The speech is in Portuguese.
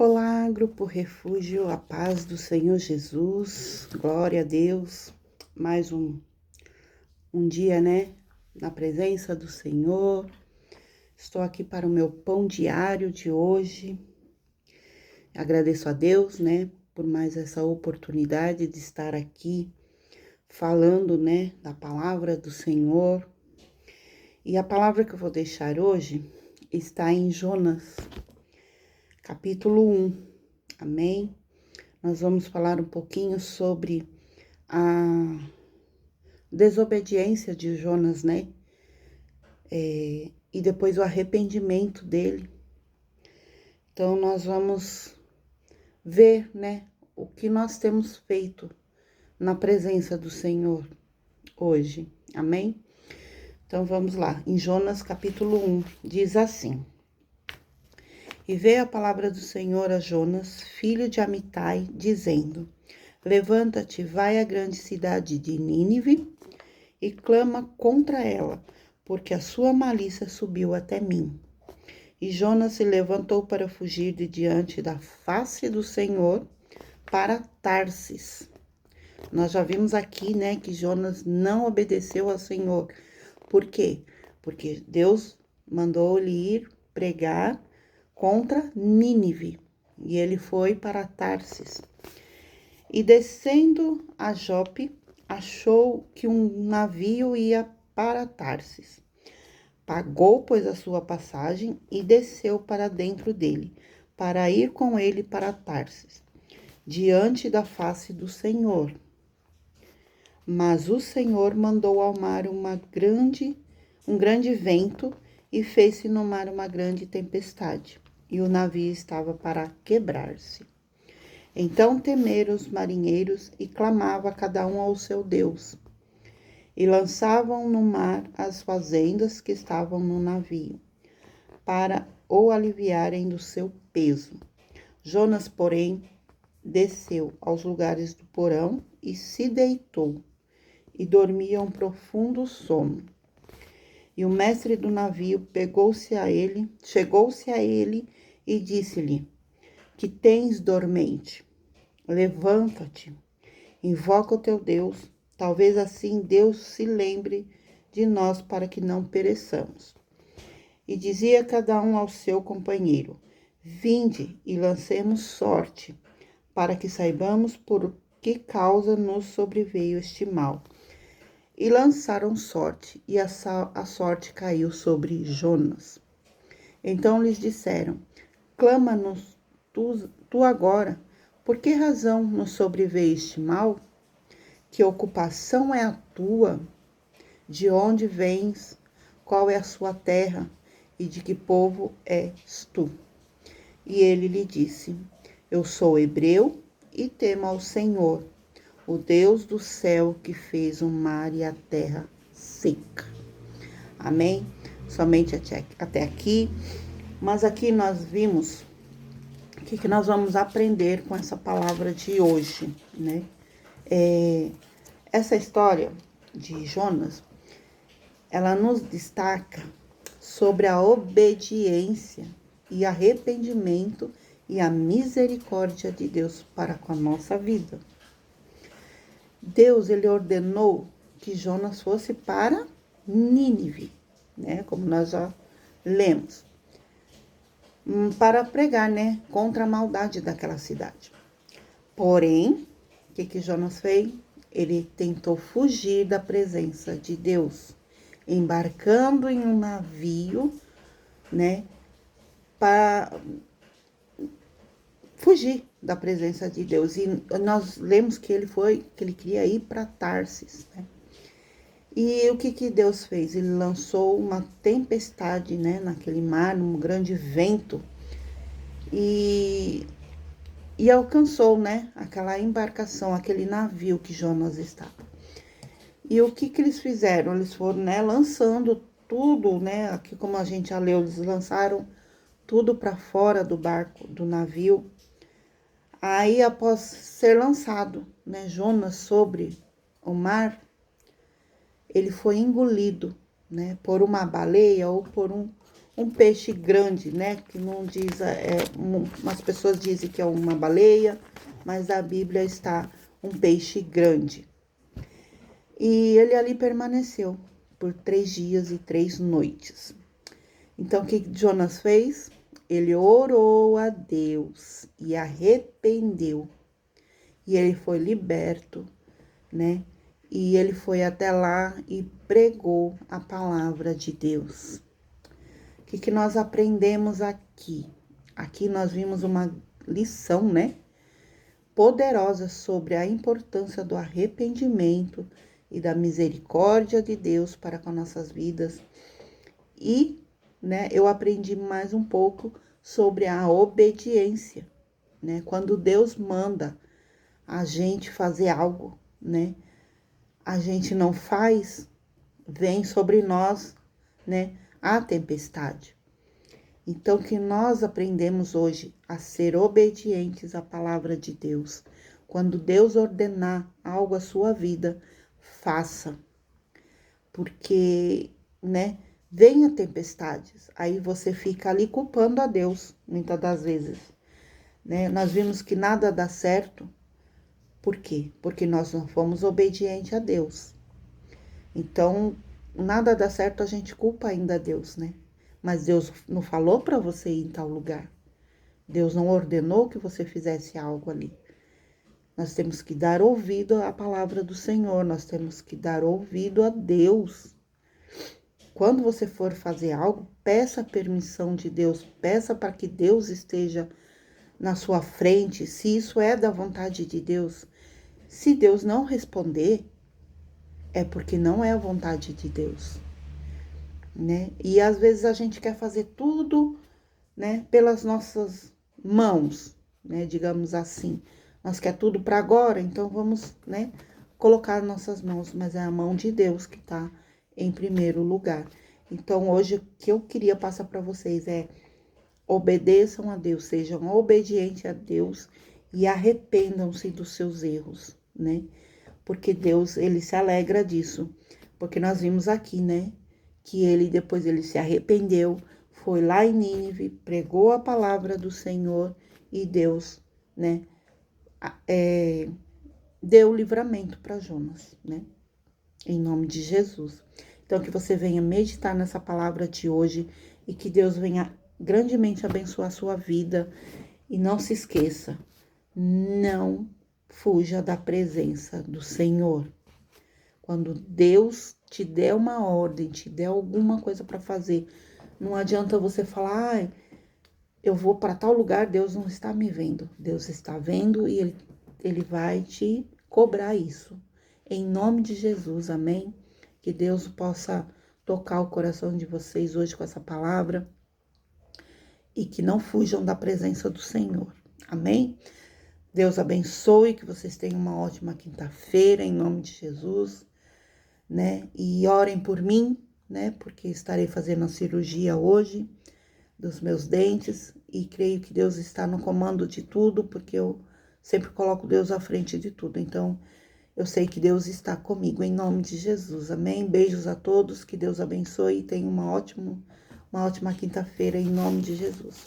Olá, Grupo Refúgio, a paz do Senhor Jesus, glória a Deus, mais um dia, né, na presença do Senhor. Estou aqui para o meu pão diário de hoje. Agradeço a Deus, né, por mais essa oportunidade de estar aqui falando, né, da palavra do Senhor. E a palavra que eu vou deixar hoje está em Jonas, capítulo 1. Amém? Nós vamos falar um pouquinho sobre a desobediência de Jonas, né? E depois o arrependimento dele. Então, nós vamos ver, né? O que nós temos feito na presença do Senhor hoje. Amém? Então, vamos lá. Em Jonas, capítulo 1, diz assim: E veio a palavra do Senhor a Jonas, filho de Amitai, dizendo: Levanta-te, vai à grande cidade de Nínive e clama contra ela, porque a sua malícia subiu até mim. E Jonas se levantou para fugir de diante da face do Senhor para Tarsis. Nós já vimos aqui, né, que Jonas não obedeceu ao Senhor. Por quê? Porque Deus mandou ele ir pregar contra Nínive, e ele foi para Tarsis. E descendo a Jope, achou que um navio ia para Tarsis. Pagou, pois, a sua passagem e desceu para dentro dele, para ir com ele para Tarsis, diante da face do Senhor. Mas o Senhor mandou ao mar um grande vento e fez-se no mar uma grande tempestade, e o navio estava para quebrar-se. Então temeram os marinheiros e clamava cada um ao seu Deus. E lançavam no mar as fazendas que estavam no navio, para o aliviarem do seu peso. Jonas, porém, desceu aos lugares do porão e se deitou, e dormia um profundo sono. E o mestre do navio chegou-se a ele e disse-lhe: Que tens dormente? Levanta-te, invoca o teu Deus, talvez assim Deus se lembre de nós para que não pereçamos. E dizia cada um ao seu companheiro: Vinde e lancemos sorte, para que saibamos por que causa nos sobreveio este mal. E lançaram sorte, e a sorte caiu sobre Jonas. Então lhes disseram: Clama-nos tu agora, por que razão nos sobreveio este mal? Que ocupação é a tua? De onde vens? Qual é a sua terra? E de que povo és tu? E ele lhe disse: Eu sou hebreu e temo ao Senhor, o Deus do céu, que fez o mar e a terra seca. Amém? Somente até aqui. Mas aqui nós vimos o que nós vamos aprender com essa palavra de hoje, né? Essa história de Jonas, ela nos destaca sobre a obediência e arrependimento e a misericórdia de Deus para com a nossa vida. Deus, ele ordenou que Jonas fosse para Nínive, né? Como nós já lemos, para pregar, né? Contra a maldade daquela cidade. Porém, o que Jonas fez? Ele tentou fugir da presença de Deus, embarcando em um navio, né? Para fugir da presença de Deus. E nós lemos que ele queria ir para Tarsis, né? E o que Deus fez? Ele lançou uma tempestade, né, naquele mar, um grande vento, e alcançou, né, aquela embarcação, aquele navio que Jonas estava. E o que eles fizeram? Eles foram, né, lançando tudo, né, aqui como a gente já leu, eles lançaram tudo para fora do barco, do navio. Aí, após ser lançado, né, Jonas sobre o mar, ele foi engolido, né, por uma baleia ou por um um peixe grande, né? Que não diz, umas pessoas dizem que é uma baleia, mas a Bíblia está um peixe grande. E ele ali permaneceu por 3 dias e 3 noites. Então, o que Jonas fez? Ele orou a Deus e arrependeu. E ele foi liberto, né? E ele foi até lá e pregou a palavra de Deus. O que nós aprendemos aqui? Aqui nós vimos uma lição, né? Poderosa sobre a importância do arrependimento e da misericórdia de Deus para com nossas vidas. E, né, eu aprendi mais um pouco sobre a obediência, né? Quando Deus manda a gente fazer algo, né? A gente não faz, vem sobre nós, né, a tempestade. Então, que nós aprendemos hoje a ser obedientes à palavra de Deus. Quando Deus ordenar algo à sua vida, faça. Porque, né, vem a tempestades, aí você fica ali culpando a Deus, muitas das vezes, né? Nós vimos que nada dá certo. Por quê? Porque nós não fomos obedientes a Deus. Então, nada dá certo, a gente culpa ainda a Deus, né? Mas Deus não falou para você ir em tal lugar. Deus não ordenou que você fizesse algo ali. Nós temos que dar ouvido à palavra do Senhor, nós temos que dar ouvido a Deus. Quando você for fazer algo, peça a permissão de Deus, peça para que Deus esteja na sua frente, se isso é da vontade de Deus. Se Deus não responder, é porque não é a vontade de Deus, né? E às vezes a gente quer fazer tudo, né, pelas nossas mãos, né, digamos assim. Nós quer tudo para agora, então vamos, né, colocar nossas mãos, mas é a mão de Deus que está em primeiro lugar. Então hoje o que eu queria passar para vocês é: obedeçam a Deus, sejam obedientes a Deus e arrependam-se dos seus erros, né? Porque Deus, ele se alegra disso. Porque nós vimos aqui, né, que depois ele se arrependeu, foi lá em Nínive, pregou a palavra do Senhor e Deus, né, deu livramento para Jonas, né? Em nome de Jesus. Então, que você venha meditar nessa palavra de hoje e que Deus venha grandemente abençoar a sua vida. E não se esqueça, não fuja da presença do Senhor. Quando Deus te der uma ordem, te der alguma coisa para fazer, não adianta você falar: eu vou para tal lugar, Deus não está me vendo. Deus está vendo e ele vai te cobrar isso. Em nome de Jesus, amém? Que Deus possa tocar o coração de vocês hoje com essa palavra e que não fujam da presença do Senhor, amém? Deus abençoe, que vocês tenham uma ótima quinta-feira, em nome de Jesus, né? E orem por mim, né? Porque estarei fazendo a cirurgia hoje dos meus dentes e creio que Deus está no comando de tudo, porque eu sempre coloco Deus à frente de tudo. Então, eu sei que Deus está comigo, em nome de Jesus, amém? Beijos a todos, que Deus abençoe e tenham uma ótima quinta-feira, em nome de Jesus.